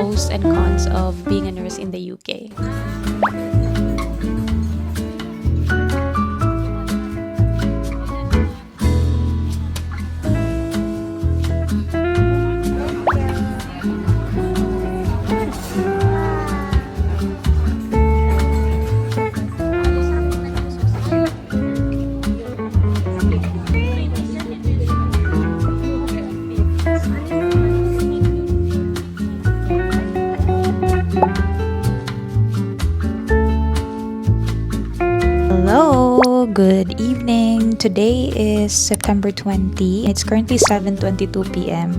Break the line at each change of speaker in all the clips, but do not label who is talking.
pros and cons of being a nurse in the UK.
Hello, good evening. Today is September 20. It's currently 7:22 p.m.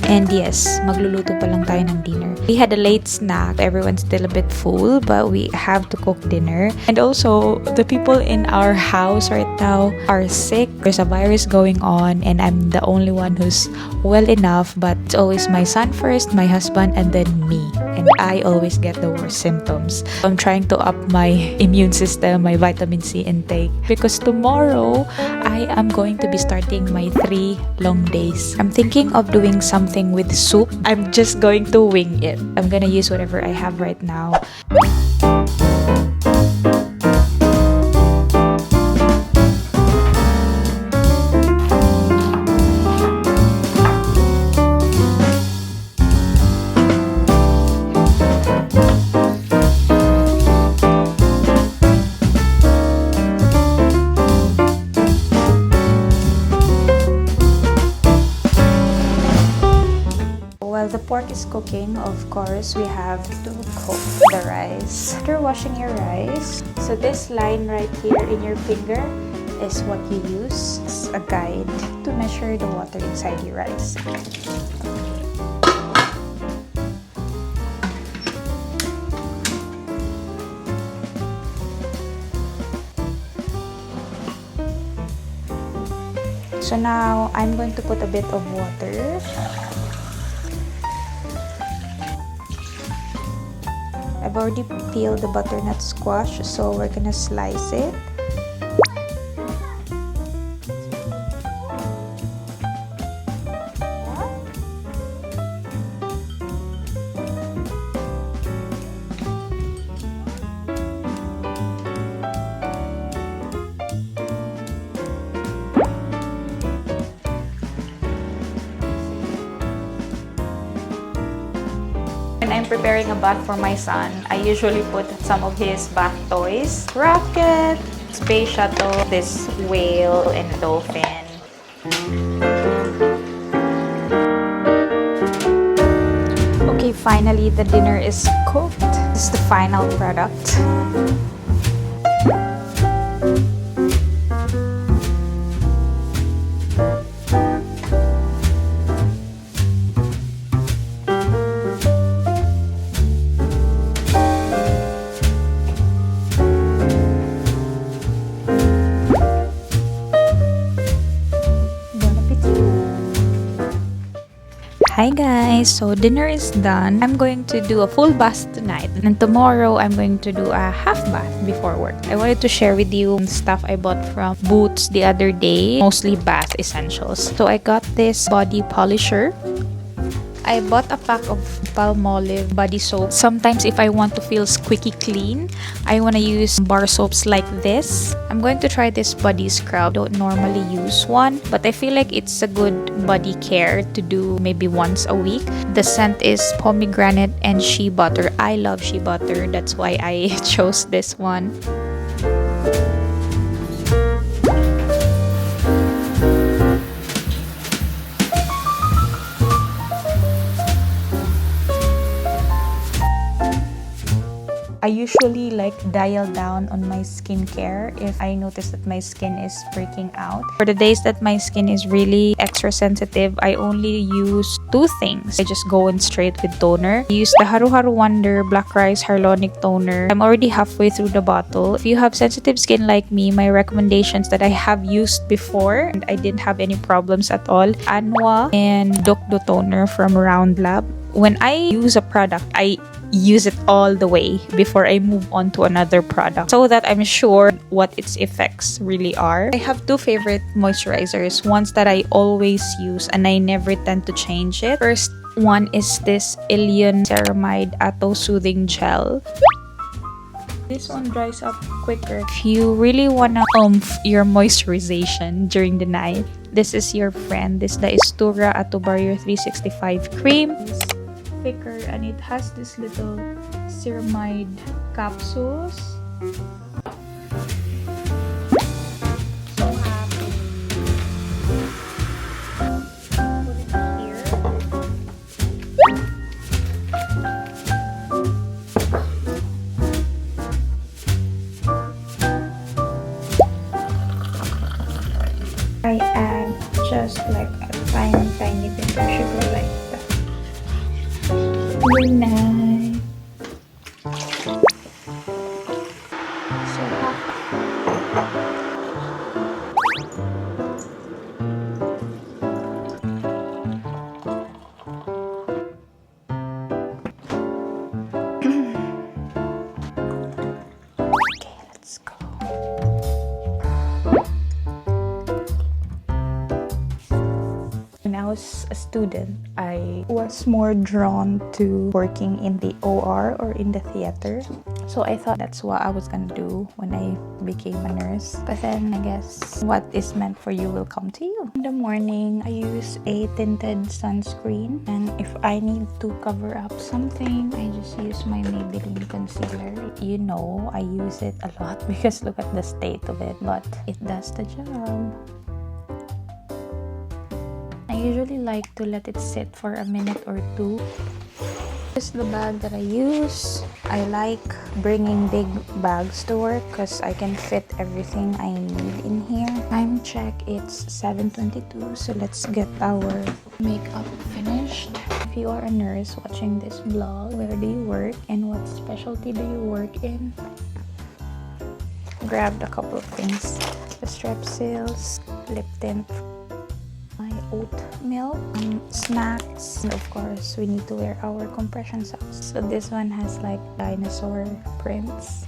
And yes, magluluto pa lang tayo ng dinner. We had a late snack. Everyone's still a bit full, but we have to cook dinner. And also, the people in our house right now are sick. There's a virus going on and I'm the only one who's well enough, but it's always my son first, my husband, and then me. And I always get the worst symptoms. I'm trying to up my immune system, my vitamin C intake, because tomorrow I am going to be starting my 3 long days. I'm thinking of doing something with soup. I'm just going to wing it. I'm gonna use whatever I have right now. While the pork is cooking, of course, we have to cook the rice. After washing your rice, so this line right here in your finger is what you use as a guide to measure the water inside your rice. So now, I'm going to put a bit of water. I've already peeled the butternut squash, so we're gonna slice it. When I'm preparing a bath for my son, I usually put some of his bath toys. Rocket, space shuttle, this whale, and dolphin. Okay, finally the dinner is cooked. This is the final product. Hi guys, so dinner is done. I'm going to do a full bath tonight, and tomorrow I'm going to do a half bath before work. I wanted to share with you stuff I bought from Boots the other day, mostly bath essentials. So I got this body polisher. I bought a pack of Palmolive body soap. Sometimes if I want to feel squeaky clean, I want to use bar soaps like this. I'm going to try this body scrub. I don't normally use one, but I feel like it's a good body care to do maybe once a week. The scent is pomegranate and shea butter. I love shea butter. That's why I chose this one. I usually dial down on my skincare if I notice that my skin is breaking out. For the days that my skin is really extra sensitive, I only use 2 things. I just go in straight with toner. I use the Haru Haru Wonder Black Rice Hyaluronic Toner. I'm already halfway through the bottle. If you have sensitive skin like me, my recommendations that I have used before and I didn't have any problems at all, Anwa and Dokdo Toner from Round Lab. When I use a product, I use it all the way before I move on to another product so that I'm sure what its effects really are. I have two favorite moisturizers, ones that I always use and I never tend to change it. First one is this Ilion Ceramide Atto Soothing Gel. This one dries up quicker. If you really wanna your moisturization during the night, this is your friend. This is the Istura Atto Barrier 365 cream. It's thicker and it has this little ceramide capsules. So happy. Put it here. I add just like a tiny bit of sugar like that. Good night. So okay, let's go. When I was a student, I was more drawn to working in the OR or in the theater. So I thought that's what I was gonna do when I became a nurse. But then I guess what is meant for you will come to you. In the morning, I use a tinted sunscreen. And if I need to cover up something, I just use my Maybelline concealer. You know, I use it a lot because look at the state of it. But it does the job. I usually like to let it sit for a minute or two. This is the bag that I use. I like bringing big bags to work because I can fit everything I need in here. Time check, it's 7:22, so let's get our makeup finished. If you are a nurse watching this vlog, where do you work and what specialty do you work in? Grabbed a couple of things. The Strepsils, lip tint, my oat milk, snacks, and of course we need to wear our compression socks. So this one has like dinosaur prints.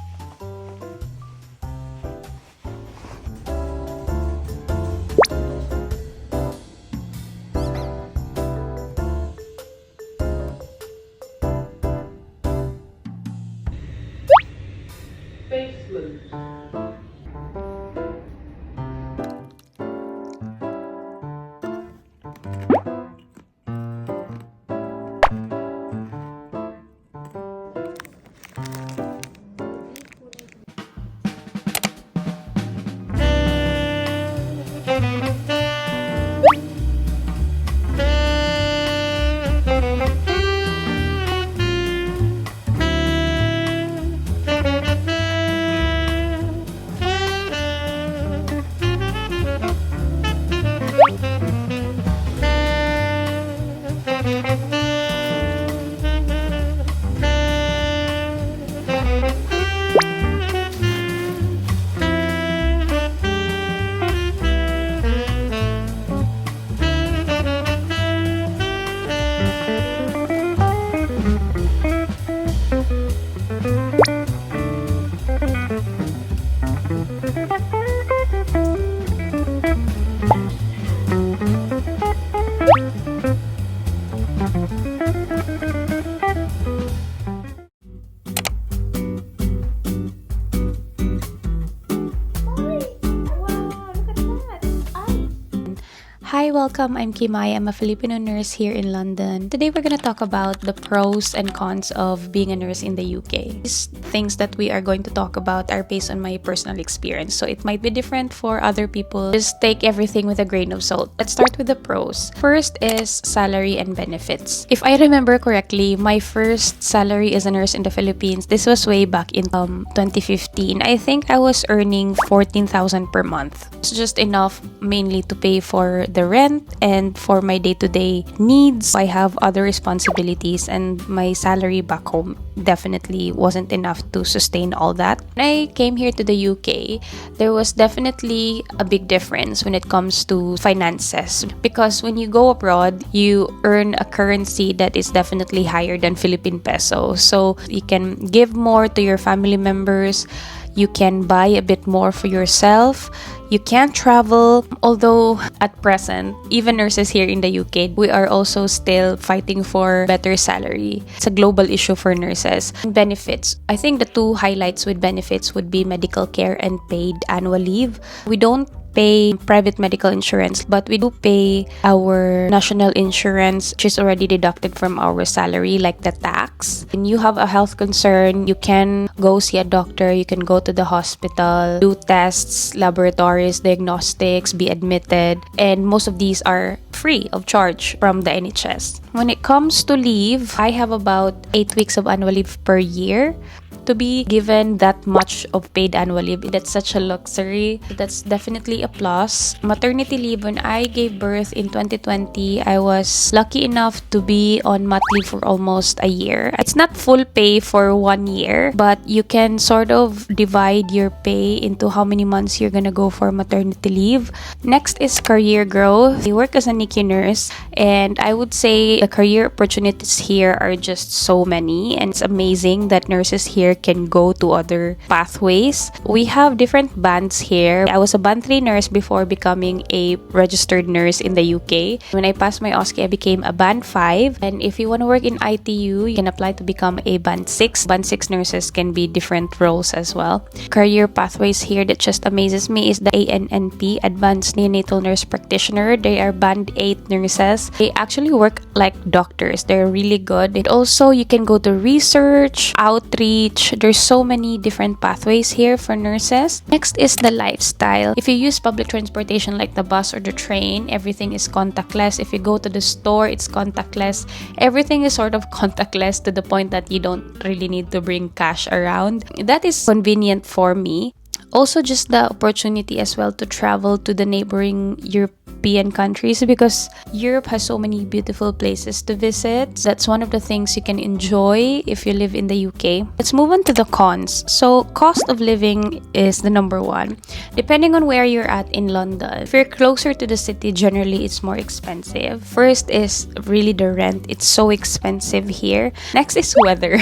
Hi, welcome. I'm Kimai. I'm a Filipino nurse here in London. Today we're going to talk about the pros and cons of being a nurse in the UK. These things that we are going to talk about are based on my personal experience, so it might be different for other people. Just take everything with a grain of salt. Let's start with the pros. First is salary and benefits. If I remember correctly, my first salary as a nurse in the Philippines, this was way back in 2015. I think I was earning 14,000 per month. It's just enough mainly to pay for the
rent and for my day-to-day needs. I have other responsibilities, and my salary back home definitely wasn't enough to sustain all that. When I came here to the UK, there was definitely a big difference when it comes to finances, because when you go abroad, you earn a currency that is definitely higher than Philippine peso. So you can give more to your family members, you can buy a bit more for yourself, you can travel. Although at present, even nurses here in the UK, we are also still fighting for better salary. It's a global issue for nurses. Benefits. I think the two highlights with benefits would be medical care and paid annual leave. We don't pay private medical insurance, but we do pay our national insurance, which is already deducted from our salary, like the tax. When you have a health concern, you can go see a doctor, you can go to the hospital, do tests, laboratories, diagnostics, be admitted, and most of these are free of charge from the NHS. When it comes to leave, I have about 8 weeks of annual leave per year. To be given that much of paid annual leave, that's such a luxury. That's definitely a plus. Maternity leave, when I gave birth in 2020, I was lucky enough to be on mat leave for almost a year. It's not full pay for 1 year, but you can sort of divide your pay into how many months you're gonna go for maternity leave. Next is career growth. I work as a NICU nurse, and I would say the career opportunities here are just so many, and it's amazing that nurses here can go to other pathways. We have different bands here. I was a band 3 nurse before becoming a registered nurse in the UK. When I passed my OSCE, I became a band 5. And if you want to work in ITU, you can apply to become a band 6. Band 6 nurses can be different roles as well. Career pathways here that just amazes me is the ANNP, Advanced Neonatal Nurse Practitioner. They are band 8 nurses. They actually work like doctors. They're really good. And also, you can go to research, outreach. There's so many different pathways here for nurses. Next is the lifestyle. If you use public transportation like the bus or the train, everything is contactless. If you go to the store, it's contactless. Everything is sort of contactless to the point that you don't really need to bring cash around. That is convenient for me. Also, just the opportunity as well to travel to the neighboring European countries, because Europe has so many beautiful places to visit. That's one of the things you can enjoy if you live in the UK. Let's move on to the cons. So, cost of living is the number one. Depending on where you're at in London, if you're closer to the city, generally it's more expensive. First is really the rent. It's so expensive here. Next is weather.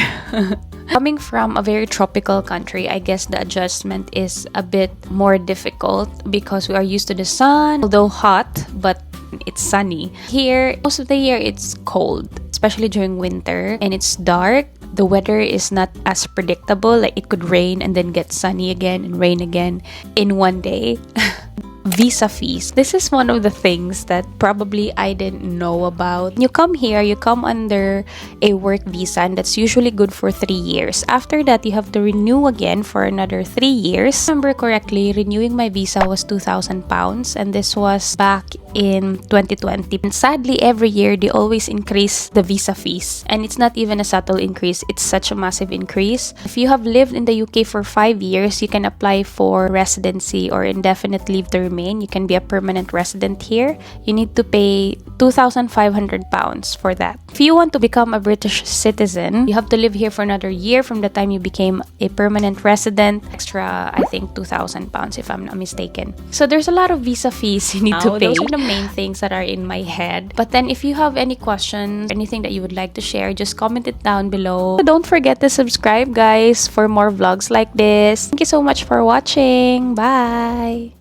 Coming from a very tropical country, I guess the adjustment is a bit more difficult because we are used to the sun, although hot, but it's sunny. Here, most of the year it's cold, especially during winter, and it's dark. The weather is not as predictable, like it could rain and then get sunny again and rain again in one day. Visa fees. This is one of the things that probably I didn't know about. You come here, you come under a work visa, and that's usually good for 3 years. After that, you have to renew again for another 3 years. If I remember correctly, renewing my visa was £2,000, and this was back in 2020. And sadly, every year, they always increase the visa fees. And it's not even a subtle increase. It's such a massive increase. If you have lived in the UK for 5 years, you can apply for residency or indefinite leave to remain. You can be a permanent resident here. You need to pay £2,500 for that. If you want to become a British citizen, you have to live here for another year from the time you became a permanent resident. Extra, I think, £2,000 if I'm not mistaken. So there's a lot of visa fees you need to pay. Those are the main things that are in my head. But then if you have any questions, anything that you would like to share, just comment it down below. Don't forget to subscribe, guys, for more vlogs like this. Thank you so much for watching. Bye!